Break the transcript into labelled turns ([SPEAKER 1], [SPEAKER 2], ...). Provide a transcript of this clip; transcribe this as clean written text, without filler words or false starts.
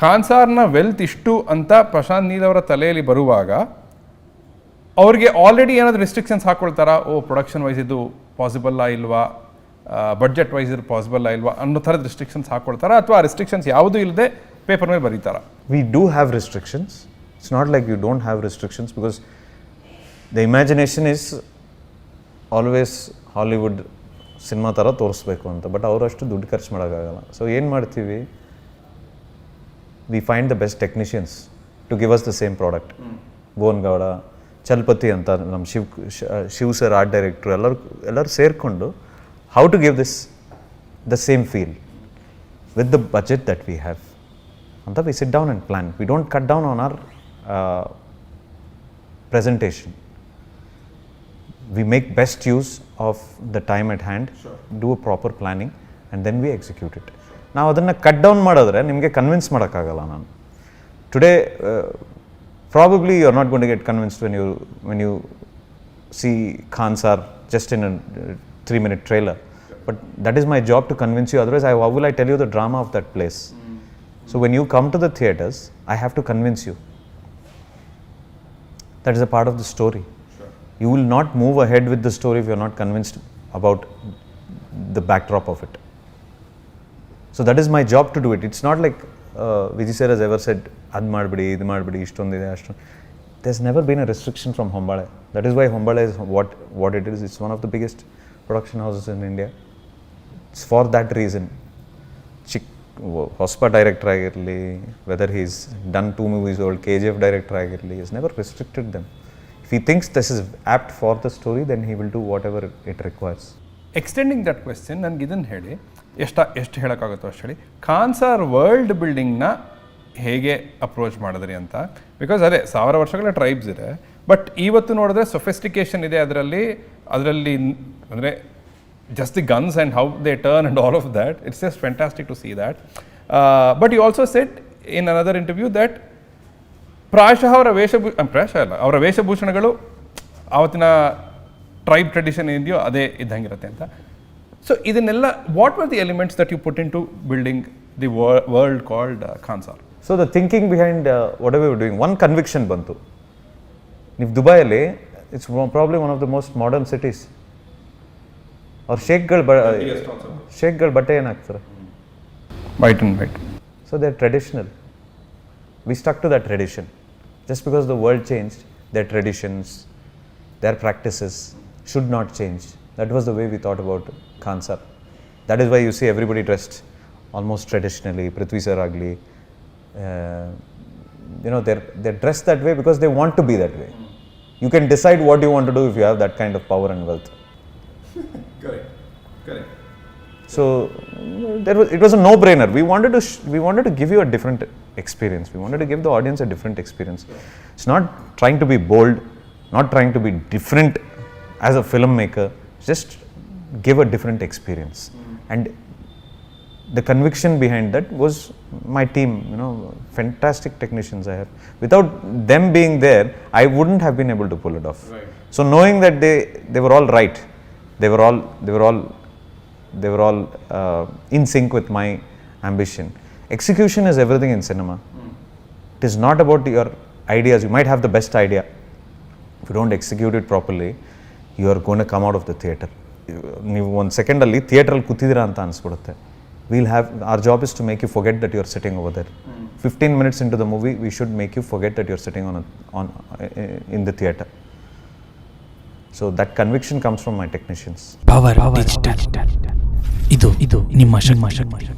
[SPEAKER 1] ಖಾನ್ಸಾರ್ನ wealth ಇಷ್ಟು ಅಂತ ಪ್ರಶಾಂತ್ ನೀಲ್ ಅವರ ತಲೆಯಲ್ಲಿ ಬರುವಾಗ ಅವ್ರಿಗೆ ಆಲ್ರೆಡಿ ಏನಾದರೂ ರೆಸ್ಟ್ರಿಕ್ಷನ್ಸ್ ಹಾಕ್ಕೊಳ್ತಾರಾ? ಪ್ರೊಡಕ್ಷನ್ ವೈಸ್ ಇದು ಪಾಸಿಬಲ್ಲ ಇಲ್ವಾ, ಬಡ್ಜೆಟ್ ವೈಸ್ ಇದು ಪಾಸಿಬಲ್ಲ ಇಲ್ವಾ ಅನ್ನೋ ಥರದ ರೆಸ್ಟ್ರಿಕ್ಷನ್ಸ್ ಹಾಕ್ಕೊಳ್ತಾರಾ, ಅಥವಾ ಆ ರೆಸ್ಟ್ರಿಕ್ಷನ್ಸ್ ಯಾವುದೂ ಇಲ್ಲದೆ ಪೇಪರ್ ಮೇಲೆ ಬರೀತಾರಾ?
[SPEAKER 2] We do have restrictions. It's not like you don't have restrictions, because the imagination is always Hollywood cinema ಥರ ತೋರಿಸ್ಬೇಕು ಅಂತ. ಬಟ್ ಅವರಷ್ಟು ದುಡ್ಡು ಖರ್ಚು ಮಾಡೋಕ್ಕಾಗಲ್ಲ. ಸೊ ಏನು ಮಾಡ್ತೀವಿ, we find the best technicians to give us the same product. Bhuvan Gowda, Chalapathi ಅಂತ ನಮ್ಮ ಶಿವ್ ಸರ್ ಆರ್ಟ್ ಡೈರೆಕ್ಟ್ರು ಎಲ್ಲರೂ ಸೇರಿಕೊಂಡು how to give this the same feel with the budget that we have ಅಂತ we sit down and plan. We don't cut down on our presentation. We make best use of the time at hand, do a proper planning, and then we execute it. ನಾವು ಅದನ್ನು cut down ಮಾಡಿದ್ರೆ ನಿಮಗೆ convince ಮಾಡೋಕ್ಕಾಗಲ್ಲ. ನಾನು today probably you are not going to get convinced when you see Khansar just in a 3-minute trailer, but that is my job to convince you, otherwise how will I tell you the drama of that place? So when you come to the theatres, I have to convince you. That is a part of the story. Sure. You will not move ahead with the story if you are not convinced about the backdrop of it. So that is my job to do it. It's not like Vijay sir has ever said, ad madbidi, idu madbidi, ishtondide, ashton. There's never been a restriction from Hombale. That is why Hombale is what it is. It's one of the biggest production houses in India. It's for that reason. ಹೊಸಪ director ಆಗಿರಲಿ, whether he's done 2 movies old, KGF director ಆಗಿರಲಿ, is never restricted them. If he thinks this is apt for the story, then he will do whatever it requires.
[SPEAKER 1] Extending that question, ನನಗೆ ಇದನ್ನು ಹೇಳಿ, ಎಷ್ಟು ಹೇಳೋಕ್ಕಾಗುತ್ತೋ ಅಷ್ಟು ಹೇಳಿ, ಖಾನ್ಸಾರ್ world ಬಿಲ್ಡಿಂಗ್ನ ಹೇಗೆ approach ಮಾಡಿದ್ರಿ ಅಂತ. ಬಿಕಾಸ್ ಅದೇ 1000 ವರ್ಷಗಳ ಟ್ರೈಬ್ಸ್ ಇದೆ, ಬಟ್ ಇವತ್ತು ನೋಡಿದ್ರೆ ಸೊಫಿಸ್ಟಿಕೇಷನ್ ಇದೆ ಅದರಲ್ಲಿ ಅಂದರೆ just the guns and how they turn and all of that. It's just fantastic to see that. But you also said in another interview that ಪ್ರಾಯಶಃ ಅವರ ವೇಷಭೂಷಣಗಳು ಆವತ್ತಿನ ಟ್ರೈಬ್ ಟ್ರೆಡಿಷನ್ ಏನಿದೆಯೋ ಅದೇ ಇದ್ದಂಗಿರುತ್ತೆ ಅಂತ. ಸೊ ಇದನ್ನೆಲ್ಲ what were the elements that you put into building the world called Khansaar?
[SPEAKER 2] So the thinking behind whatever doing, one conviction ಬಂತು. ನೀವು ದುಬೈಯಲ್ಲಿ, it's probably one of the most modern cities. ಅವ್ರು ಶೇಕ್ಗಳು ಬಟ್ಟೆ ಏನಾಗ್ತಾರೆ?
[SPEAKER 1] White and white.
[SPEAKER 2] So they are traditional. We stuck to that tradition. Just because the world changed, their traditions, their practices should not change. That was the way we thought about Khansar. That is why you see everybody dressed almost traditionally. Prithvi sir agli, they're dressed that way because they want to be that way. You can decide what you want to do if you have that kind of power and wealth. Correct. So it was a no-brainer. We wanted to give you a different experience. We wanted to give the audience a different experience. It's not trying to be bold, not trying to be different as a filmmaker. Just give a different experience. And the conviction behind that was my team. Fantastic technicians I have. Without them being there, I wouldn't have been able to pull it off. Right. So knowing that they were all right. They were all in sync with my ambition. Execution is everything in cinema. It is not about your ideas. You might have the best idea. If you don't execute it properly, you are going to come out of the theatre. ನೀವು 1 second ಅಲ್ಲಿ ಥಿಯೇಟ್ರಲ್ಲಿ ಕೂತಿದ್ದೀರಾ ಅಂತ ಅನಿಸ್ಬಿಡುತ್ತೆ. Our job is to make you forget that you are sitting over there. 15 minutes into the movie, we should make you forget that you are sitting in the theatre. So that conviction comes from my technicians.
[SPEAKER 3] Power digital. ಇದು ನಿಮ್ಮ ಶಕ್ತಿ.